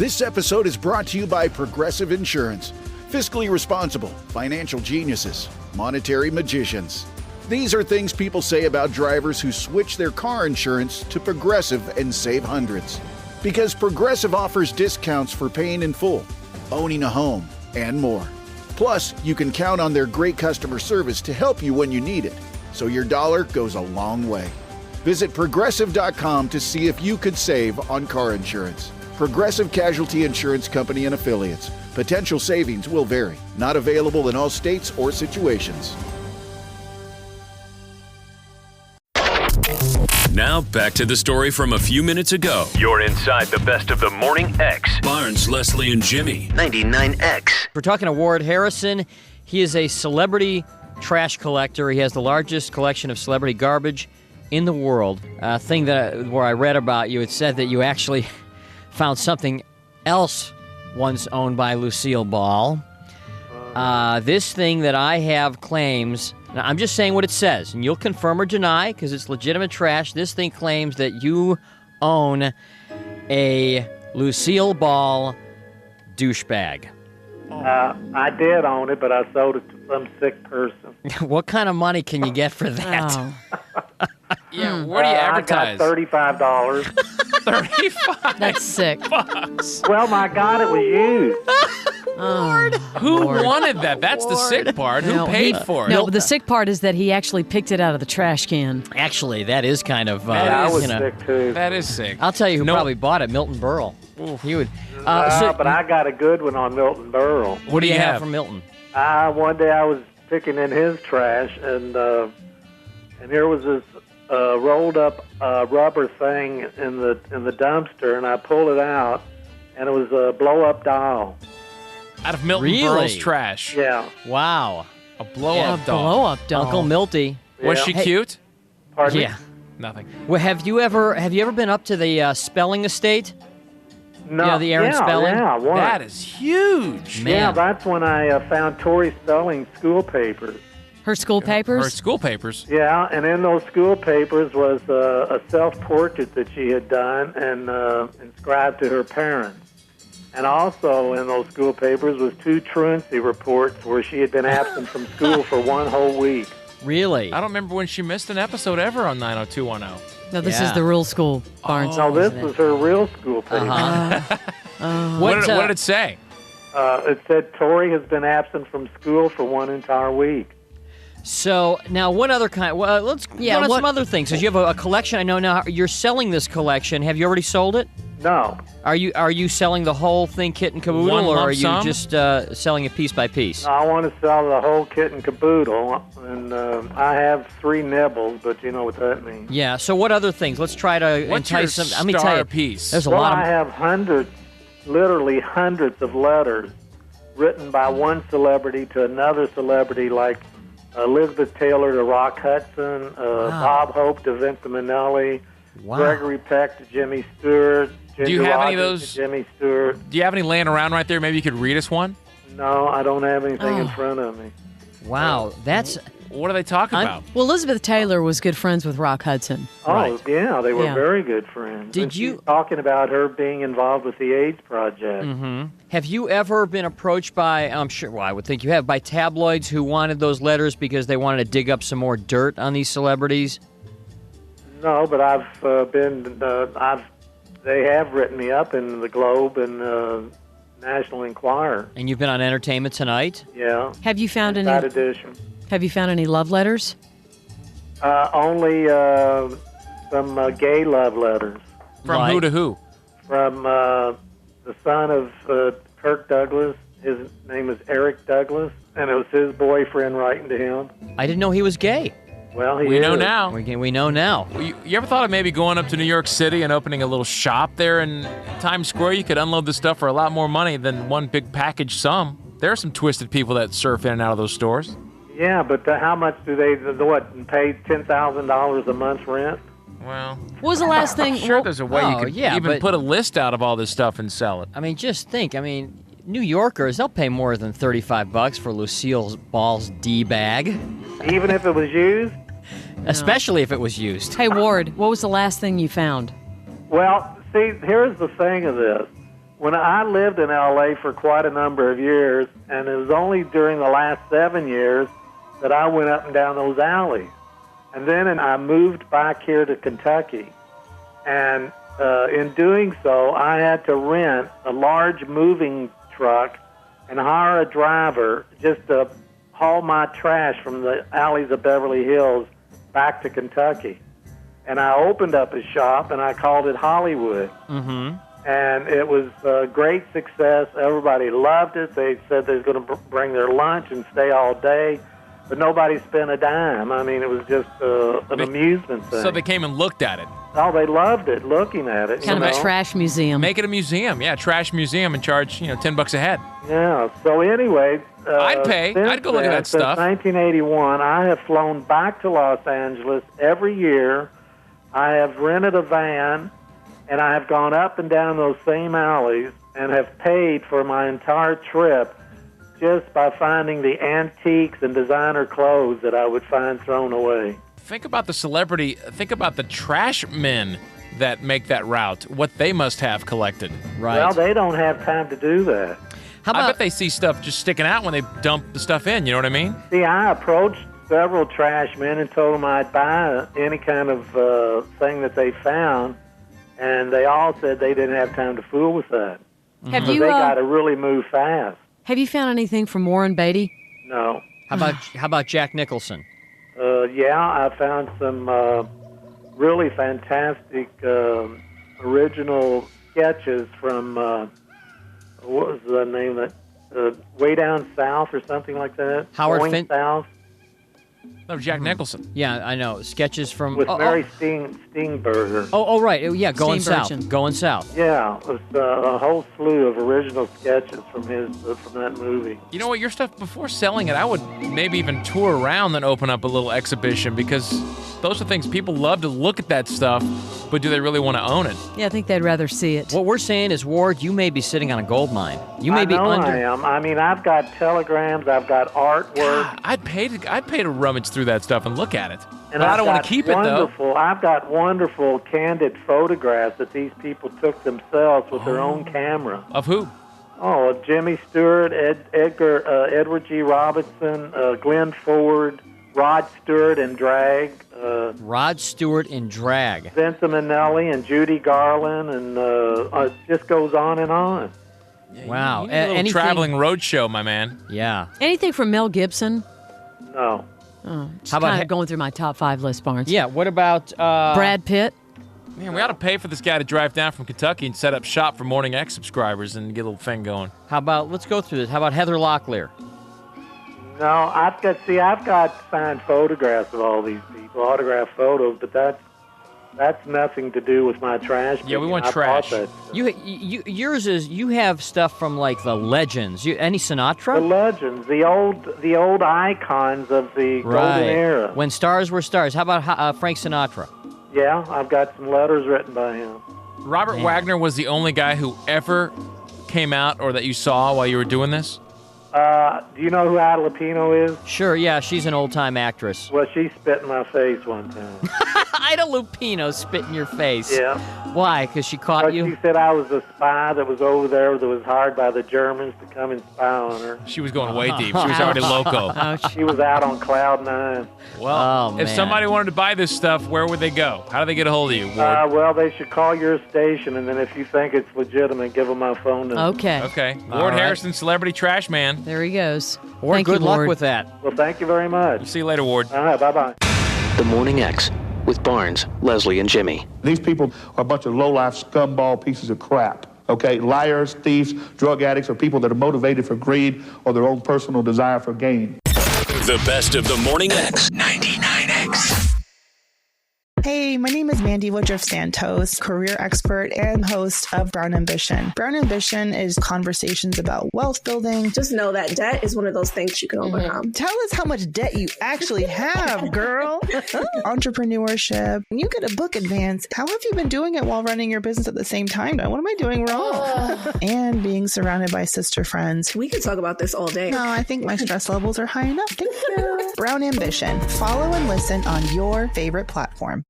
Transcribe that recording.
This episode is brought to you by Progressive Insurance. Fiscally responsible, financial geniuses, monetary magicians. These are things people say about drivers who switch their car insurance to Progressive and save hundreds. Because Progressive offers discounts for paying in full, owning a home, and more. Plus, you can count on their great customer service to help you when you need it, so your dollar goes a long way. Visit Progressive.com to see if you could save on car insurance. Progressive Casualty Insurance Company and Affiliates. Potential savings will vary. Not available in all states or situations. Now back to the story from a few minutes ago. You're inside the best of the Morning X. Barnes, Leslie, and Jimmy. 99X. We're talking to Ward Harrison. He is a celebrity trash collector. He has the largest collection of celebrity garbage in the world. A thing where I read about you, it said that you actually found something else once owned by Lucille Ball. This thing that I have claims, now I'm just saying what it says, and you'll confirm or deny because it's legitimate trash. This thing claims that you own a Lucille Ball douchebag. I did own it, but I sold it to some sick person. What kind of money can you get for that? Oh. Yeah, where do you advertise? I got $35. 35 That's sick. bucks. Well, my God, it was used. Who wanted that? That's the sick part. Who paid for it? No, but the sick part is that he actually picked it out of the trash can. Actually, that is kind of, I was you know. sick, too. That is sick. I'll tell you who probably bought it, Milton Berle. He would. But I got a good one on Milton Berle. What do you have from Milton? One day I was picking in his trash, and here was this rolled up rubber thing in the dumpster, and I pulled it out, and it was a blow up doll. Out of Milton Really? Berle's trash. Yeah. Wow. A blow-up doll. Blow-up doll. Uncle Milty. Was Yeah. she Hey. cute? Pardon me? Yeah. Nothing. Well, have you ever been up to the Spelling Estate? No. Yeah, the Aaron Spelling? Yeah, once. That is huge. Man. Yeah, that's when I found Tori Spelling school papers. Her school papers? Her school papers. Yeah, and in those school papers was a self-portrait that she had done and inscribed to her parents. And also in those school papers was 2 truancy reports where she had been absent from school for 1 whole week. Really? I don't remember when she missed an episode ever on 90210. No, this Yeah. is the real school, Barnes. No, this was her real school paper. What did it say? It said Tori has been absent from school for 1 entire week. So now, what other kind? Well, let's go on what- some other things. Because you have a collection. I know now you're selling this collection. Have you already sold it? No. Are you selling the whole thing, kit and caboodle, One or lump are you sum? just selling it piece by piece? I want to sell the whole kit and caboodle, and I have 3 nibbles, but you know what that means. Yeah. So what other things? Let's try to What's your entice them. Let me tell star you, piece? there's a Well, lot I of. have hundreds, literally hundreds of letters written by one celebrity to another celebrity, like Elizabeth Taylor to Rock Hudson, Bob Hope to Vincent Minnelli, Wow. Gregory Peck to Jimmy Stewart, Ginger you have any of Rogers those- to Jimmy Stewart. Do you have any laying around right there? Maybe you could read us one? No, I don't have anything in Oh. front of me. Wow, that's What do they talk I'm- about? Well, Elizabeth Taylor was good friends with Rock Hudson. Right. Oh, yeah, they were Yeah. very good friends. Did And she's you- talking about her being involved with the AIDS Project? Have you ever been approached by, I'm sure, well, I would think you have, by tabloids who wanted those letters because they wanted to dig up some more dirt on these celebrities? No, but they have written me up in the Globe and National Enquirer. And you've been on Entertainment Tonight? Yeah. Have you found That any? edition. Have you found any love letters? Only some gay love letters From Like- who to who? from the son of Kirk Douglas. His name is Eric Douglas, and it was his boyfriend writing to him. I didn't know he was gay. Well, he We know is. now. We know now. You ever thought of maybe going up to New York City and opening a little shop there in Times Square? You could unload the stuff for a lot more money than one big package sum. There are some twisted people that surf in and out of those stores. Yeah, but how much do they pay $10,000 a month rent? Well, What was the last thing? sure, there's a way Oh, you could yeah, even but- put a list out of all this stuff and sell it. I mean, just think. I mean, New Yorkers, they'll pay more than $35 for Lucille Ball's D-bag, Even if it was used? especially if it was used. Hey, Ward, what was the last thing you found? Well, see, here's the thing of this. when I lived in L.A. for quite a number of years, and it was only during the last 7 years that I went up and down those alleys. And then I moved back here to Kentucky. And in doing so, I had to rent a large moving truck and hire a driver just to haul my trash from the alleys of Beverly Hills back to Kentucky. And I opened up a shop, and I called it Hollywood. Mm-hmm. And it was a great success. Everybody loved it. They said they were going to bring their lunch and stay all day. But nobody spent a dime. I mean, it was just an amusement thing. So they came and looked at it. Oh, they loved it, looking at it. Kind of a trash museum. Make it a museum. Yeah, trash museum and charge, $10 a head. Yeah. So anyway. I'd pay. I'd go look at that stuff. Since 1981, I have flown back to Los Angeles every year. I have rented a van, and I have gone up and down those same alleys and have paid for my entire trip just by finding the antiques and designer clothes that I would find thrown away. Think about the trash men that make that route, what they must have collected. Right. Well, they don't have time to do that. How about I bet they see stuff just sticking out when they dump the stuff in, you know what I mean? See, I approached several trash men and told them I'd buy any kind of thing that they found, and they all said they didn't have time to fool with that. Have So you they got to really move fast. have you found anything from Warren Beatty? No. how about Jack Nicholson? Yeah, I found some really fantastic original sketches from, what was the name of it? Way Down South or something like that. Howard Going Fin- South. That was Jack Nicholson. Yeah, I know. Sketches from With Mary Steenburgen. Oh, right. Yeah, Going South. Steenburgen. Going South. Yeah, it was a whole slew of original sketches from that movie. You know what? Your stuff, before selling it, I would maybe even tour around and open up a little exhibition, because those are things people love to look at that stuff, but do they really want to own it? Yeah, I think they'd rather see it. What we're saying is, Ward, you may be sitting on a gold mine. You may I be know under. I am. I mean, I've got telegrams, I've got artwork. I'd pay to rummage through that stuff and look at it. And But I don't want to keep it, though. I've got wonderful candid photographs that these people took themselves with their own camera. Of who? Oh, Jimmy Stewart, Edward G. Robinson, Glenn Ford, Rod Stewart in drag, Rod Stewart in drag. Vincent Minnelli and Judy Garland, and it just goes on and on. Wow. You need a little Anything- traveling road show, my man. Yeah. Anything from Mel Gibson? No. Just How about kind of going through my top 5 list, Barnes. Yeah. What about Brad Pitt? Man, we ought to pay for this guy to drive down from Kentucky and set up shop for Morning X subscribers and get a little thing going. How about? Let's go through this. How about Heather Locklear? No, I've got signed photographs of all these people, autographed photos, but that's nothing to do with my trash. Yeah, we picking. want I bought trash. that. Yours is you have stuff from like the legends. Any The Sinatra? legends, the old icons of the golden era. When stars were stars. How about Frank Sinatra? Yeah, I've got some letters written by him. Robert Wagner was the only guy who ever came out or that you saw while you were doing this? Do you know who Ida Lupino is? Sure. Yeah, she's an old-time actress. Well, she spit in my face one time. Ida Lupino spit in your face. Yeah. Why? Because she caught But you? she said I was a spy that was over there that was hired by the Germans to come and spy on her. She was going way deep. She was already loco. Ouch. She was out on cloud 9. Well, Oh, if man. somebody wanted to buy this stuff, where would they go? How do they get a hold of you, Ward? Well, they should call your station, and then if you think it's legitimate, give them my phone number. Okay. Okay. All Ward right. Harrison, Celebrity Trash Man. There he goes. Or Thank good you, luck Ward. with that. Well, thank you very much. See you later, Ward. All right, bye-bye. The Morning X with Barnes, Leslie, and Jimmy. These people are a bunch of low-life scumball pieces of crap. Okay, liars, thieves, drug addicts, or people that are motivated for greed or their own personal desire for gain. The best of the Morning X. 99X. Hey, my name is Mandy Woodruff Santos, career expert and host of Brown Ambition. Brown Ambition is conversations about wealth building. Just know that debt is one of those things you can overcome. Tell us how much debt you actually have, girl. Entrepreneurship. You get a book advance. How have you been doing it while running your business at the same time? What am I doing wrong? And being surrounded by sister friends. We could talk about this all day. No, I think my stress levels are high enough. Thank you. Brown Ambition. Follow and listen on your favorite platform.